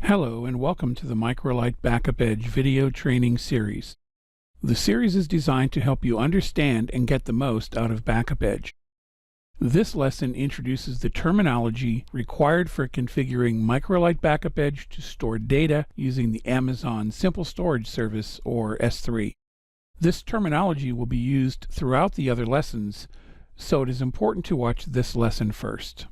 Hello and welcome to the Microlite BackupEDGE video training series. The series is designed to help you understand and get the most out of BackupEDGE. This lesson introduces the terminology required for configuring Microlite BackupEDGE to store data using the Amazon Simple Storage Service, or S3. This terminology will be used throughout the other lessons, so it is important to watch this lesson first.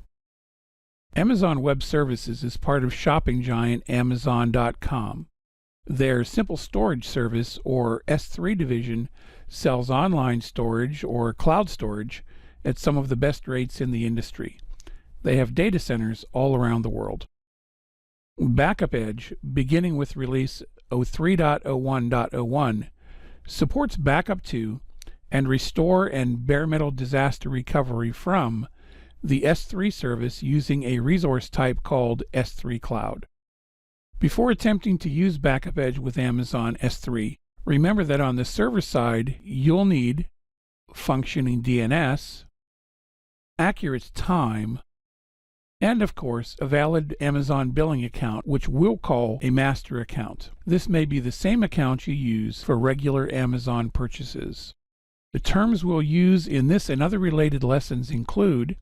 Amazon Web Services is part of shopping giant Amazon.com. Their Simple Storage Service, or S3 division, sells online storage or cloud storage at some of the best rates in the industry. They have data centers all around the world. BackupEDGE, beginning with release 03.01.01, supports backup to and restore and bare metal disaster recovery from the S3 service using a resource type called S3CLOUD. Before attempting to use BackupEDGE with Amazon S3, remember that on the server side, you'll need functioning DNS, accurate time, and of course, a valid Amazon billing account, which we'll call a master account. This may be the same account you use for regular Amazon purchases. The terms we'll use in this and other related lessons include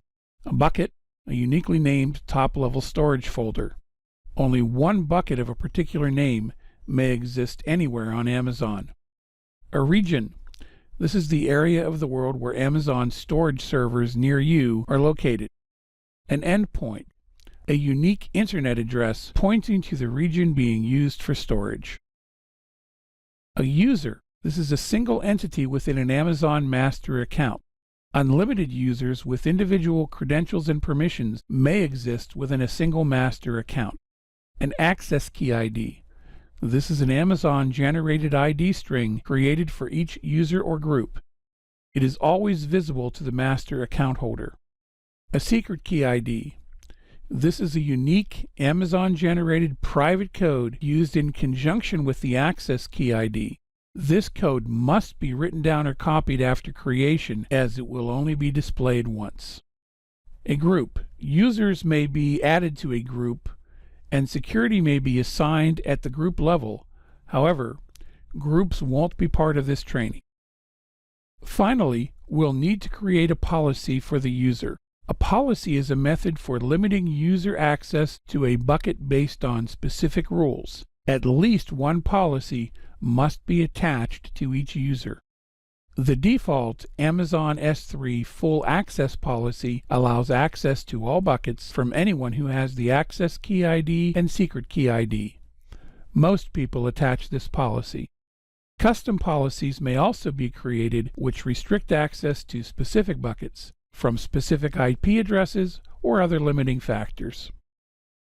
a bucket, a uniquely named top-level storage folder. Only one bucket of a particular name may exist anywhere on Amazon. A region. This is the area of the world where Amazon storage servers near you are located. An endpoint. A unique internet address pointing to the region being used for storage. A user. This is a single entity within an Amazon master account. Unlimited users with individual credentials and permissions may exist within a single master account. An access key ID. This is an Amazon-generated ID string created for each user or group. It is always visible to the master account holder. A secret key ID. This is a unique Amazon-generated private code used in conjunction with the access key ID. This code must be written down or copied after creation, as it will only be displayed once. A group. Users may be added to a group, and security may be assigned at the group level. However, groups won't be part of this training. Finally, we'll need to create a policy for the user. A policy is a method for limiting user access to a bucket based on specific rules. At least one policy must be attached to each user. The default Amazon S3 full access policy allows access to all buckets from anyone who has the access key ID and secret key ID. Most people attach this policy. Custom policies may also be created which restrict access to specific buckets from specific IP addresses or other limiting factors.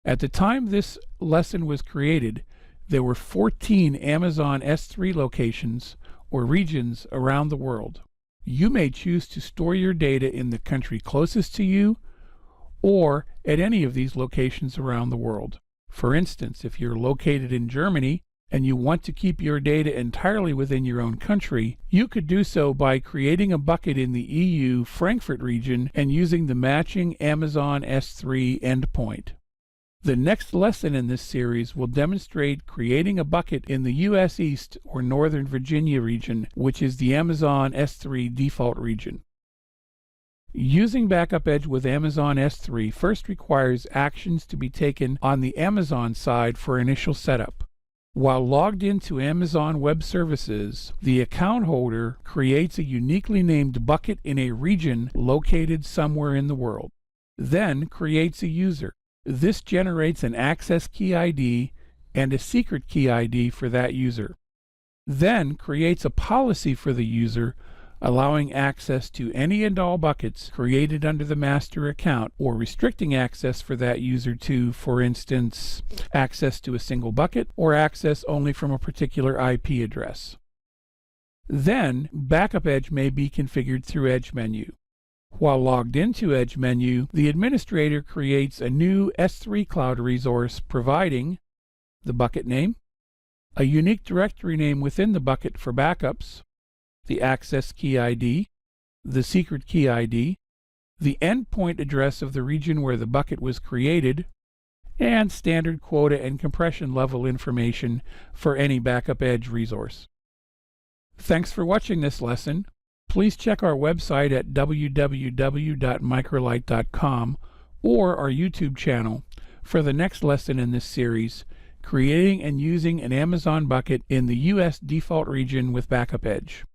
At the time this lesson was created, there were 14 Amazon S3 locations or regions around the world. You may choose to store your data in the country closest to you or at any of these locations around the world. For instance, if you're located in Germany and you want to keep your data entirely within your own country, you could do so by creating a bucket in the EU Frankfurt region and using the matching Amazon S3 endpoint. The next lesson in this series will demonstrate creating a bucket in the U.S. East or Northern Virginia region, which is the Amazon S3 default region. Using BackupEDGE with Amazon S3 first requires actions to be taken on the Amazon side for initial setup. While logged into Amazon Web Services, the account holder creates a uniquely named bucket in a region located somewhere in the world, then creates a user. This generates an access key ID and a secret key ID for that user. Then creates a policy for the user, allowing access to any and all buckets created under the master account or restricting access for that user to, for instance, access to a single bucket or access only from a particular IP address. Then BackupEDGE may be configured through Edge menu. While logged into Edge menu, the administrator creates a new S3CLOUD resource providing the bucket name, a unique directory name within the bucket for backups, the access key ID, the secret key ID, the endpoint address of the region where the bucket was created, and standard quota and compression level information for any BackupEDGE resource. Thanks for watching this lesson. Please check our website at www.microlite.com or our YouTube channel for the next lesson in this series, creating and using an Amazon bucket in the US default region with BackupEDGE.